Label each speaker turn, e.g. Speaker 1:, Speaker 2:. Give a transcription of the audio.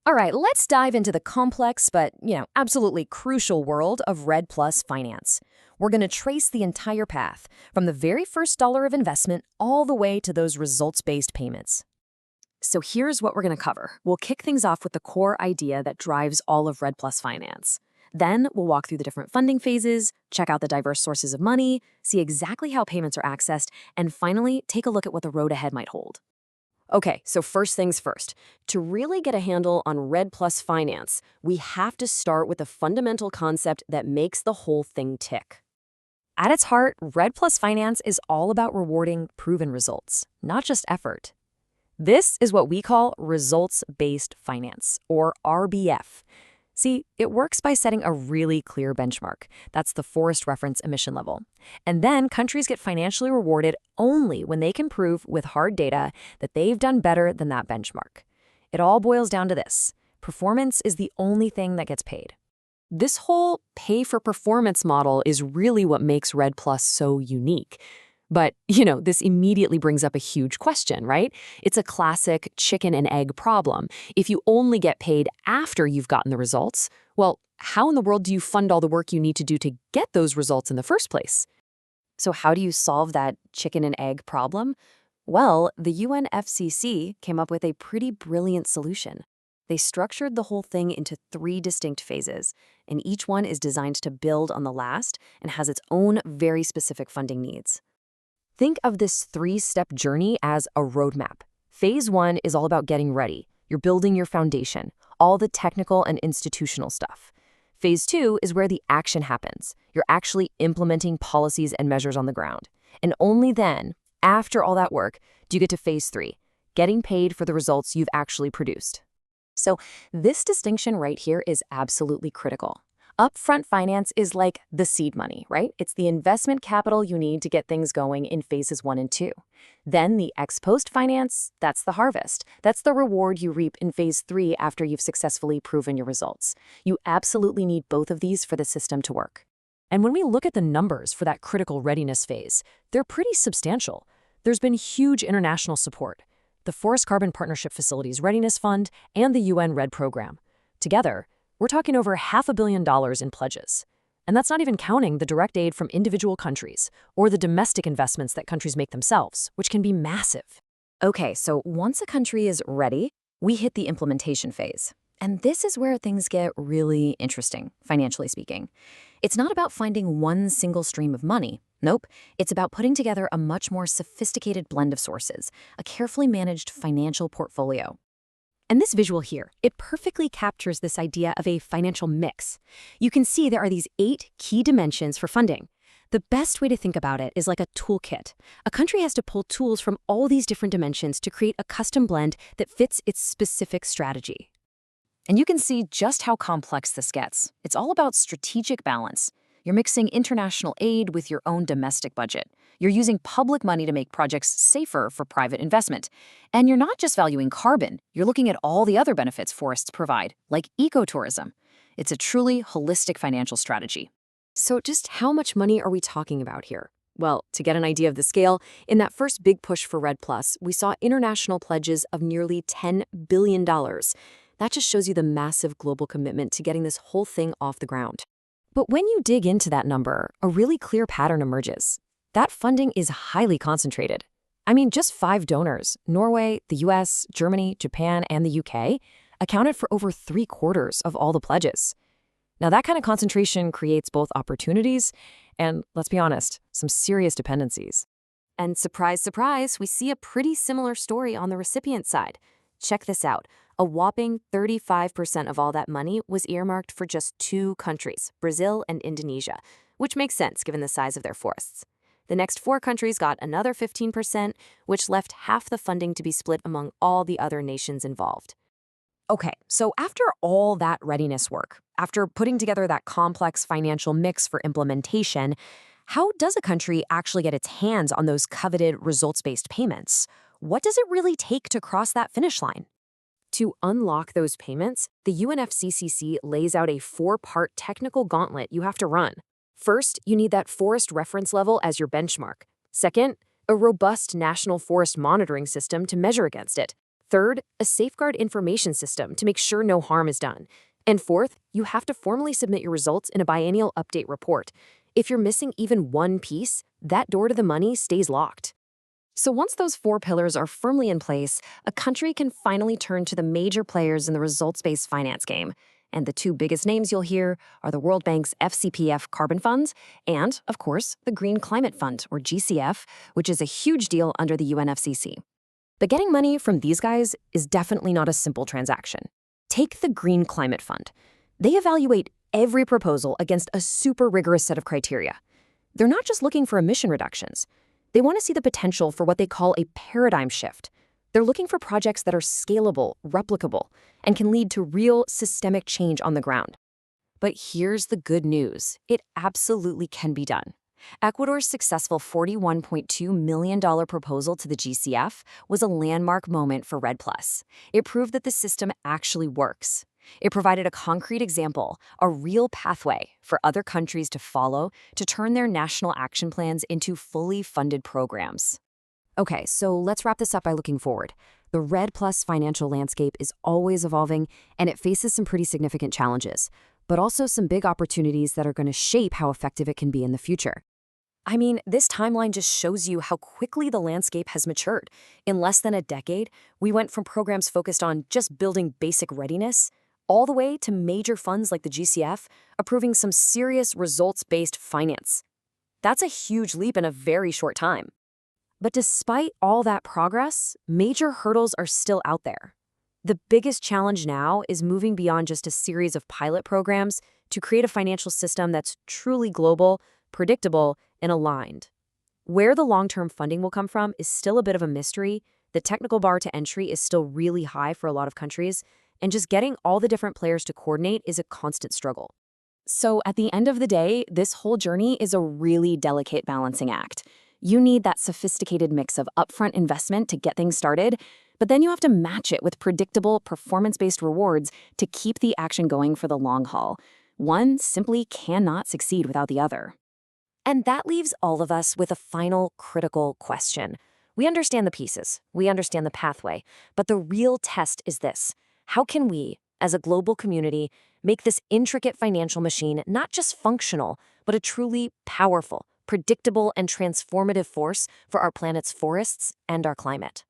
Speaker 1: All right, let's dive into the complex but, absolutely crucial world of REDD Plus finance. We're going to trace the entire path, from the very first dollar of investment all the way to those results-based payments. So here's what we're going to cover. We'll kick things off with the core idea that drives all of REDD Plus finance. Then we'll walk through the different funding phases, check out the diverse sources of money, see exactly how payments are accessed, and finally, take a look at what the road ahead might hold. Okay, so first things first. To really get a handle on REDD Plus finance, we have to start with the fundamental concept that makes the whole thing tick. At its heart, REDD Plus finance is all about rewarding proven results, not just effort. This is what we call results-based finance, or RBF. See, it works by setting a really clear benchmark. That's the forest reference emission level. And then countries get financially rewarded only when they can prove with hard data that they've done better than that benchmark. It all boils down to this. Performance is the only thing that gets paid. This whole pay-for-performance model is really what makes REDD Plus so unique. But, this immediately brings up a huge question, right? It's a classic chicken and egg problem. If you only get paid after you've gotten the results, well, how in the world do you fund all the work you need to do to get those results in the first place? So how do you solve that chicken and egg problem? Well, the UNFCCC came up with a pretty brilliant solution. They structured the whole thing into 3 distinct phases, and each one is designed to build on the last and has its own very specific funding needs. Think of this 3-step journey as a roadmap. Phase 1 is all about getting ready. You're building your foundation, all the technical and institutional stuff. Phase 2 is where the action happens. You're actually implementing policies and measures on the ground. And only then, after all that work, do you get to phase 3, getting paid for the results you've actually produced. So this distinction right here is absolutely critical. Upfront finance is like the seed money, right? It's the investment capital you need to get things going in phases 1 and 2. Then the ex-post finance, that's the harvest. That's the reward you reap in phase 3 after you've successfully proven your results. You absolutely need both of these for the system to work. And when we look at the numbers for that critical readiness phase, they're pretty substantial. There's been huge international support. The Forest Carbon Partnership Facilities Readiness Fund and the UN REDD program. Together, we're talking over $500 million in pledges. And that's not even counting the direct aid from individual countries or the domestic investments that countries make themselves, which can be massive. Okay, so once a country is ready, we hit the implementation phase. And this is where things get really interesting, financially speaking. It's not about finding one single stream of money. Nope, it's about putting together a much more sophisticated blend of sources, a carefully managed financial portfolio. And this visual here, it perfectly captures this idea of a financial mix. You can see there are these 8 key dimensions for funding. The best way to think about it is like a toolkit. A country has to pull tools from all these different dimensions to create a custom blend that fits its specific strategy. And you can see just how complex this gets. It's all about strategic balance. You're mixing international aid with your own domestic budget. You're using public money to make projects safer for private investment. And you're not just valuing carbon, you're looking at all the other benefits forests provide, like ecotourism. It's a truly holistic financial strategy. So just how much money are we talking about here? Well, to get an idea of the scale, in that first big push for REDD Plus, we saw international pledges of nearly $10 billion. That just shows you the massive global commitment to getting this whole thing off the ground. But when you dig into that number, a really clear pattern emerges. That funding is highly concentrated. I mean, just 5 donors, Norway, the US, Germany, Japan, and the UK, accounted for over 3/4 of all the pledges. Now, that kind of concentration creates both opportunities and, let's be honest, some serious dependencies. And surprise, surprise, we see a pretty similar story on the recipient side. Check this out. A whopping 35% of all that money was earmarked for just 2 countries, Brazil and Indonesia, which makes sense given the size of their forests. The next 4 countries got another 15%, which left half the funding to be split among all the other nations involved. Okay, so after all that readiness work, after putting together that complex financial mix for implementation, how does a country actually get its hands on those coveted results-based payments? What does it really take to cross that finish line? To unlock those payments, the UNFCCC lays out a 4-part technical gauntlet you have to run. First, you need that forest reference level as your benchmark. Second, a robust national forest monitoring system to measure against it. Third, a safeguard information system to make sure no harm is done. And fourth, you have to formally submit your results in a biennial update report. If you're missing even one piece, that door to the money stays locked. So once those 4 pillars are firmly in place, a country can finally turn to the major players in the results-based finance game. And the 2 biggest names you'll hear are the World Bank's FCPF Carbon Fund and, of course, the Green Climate Fund, or GCF, which is a huge deal under the UNFCCC. But getting money from these guys is definitely not a simple transaction. Take the Green Climate Fund. They evaluate every proposal against a super rigorous set of criteria. They're not just looking for emission reductions. They want to see the potential for what they call a paradigm shift. They're looking for projects that are scalable, replicable, and can lead to real systemic change on the ground. But here's the good news. It absolutely can be done. Ecuador's successful $41.2 million proposal to the GCF was a landmark moment for REDD+. It proved that the system actually works. It provided a concrete example, a real pathway for other countries to follow to turn their national action plans into fully funded programs. Okay, so let's wrap this up by looking forward. The REDD+ financial landscape is always evolving, and it faces some pretty significant challenges, but also some big opportunities that are going to shape how effective it can be in the future. I mean, this timeline just shows you how quickly the landscape has matured. In less than a decade, we went from programs focused on just building basic readiness all the way to major funds like the GCF approving some serious results-based finance. That's a huge leap in a very short time. But despite all that progress, major hurdles are still out there. The biggest challenge now is moving beyond just a series of pilot programs to create a financial system that's truly global, predictable, and aligned. Where the long-term funding will come from is still a bit of a mystery. The technical bar to entry is still really high for a lot of countries, and just getting all the different players to coordinate is a constant struggle. So at the end of the day, this whole journey is a really delicate balancing act. You need that sophisticated mix of upfront investment to get things started, but then you have to match it with predictable, performance-based rewards to keep the action going for the long haul. One simply cannot succeed without the other. And that leaves all of us with a final critical question. We understand the pieces, we understand the pathway, but the real test is this. How can we, as a global community, make this intricate financial machine not just functional, but a truly powerful, predictable, and transformative force for our planet's forests and our climate?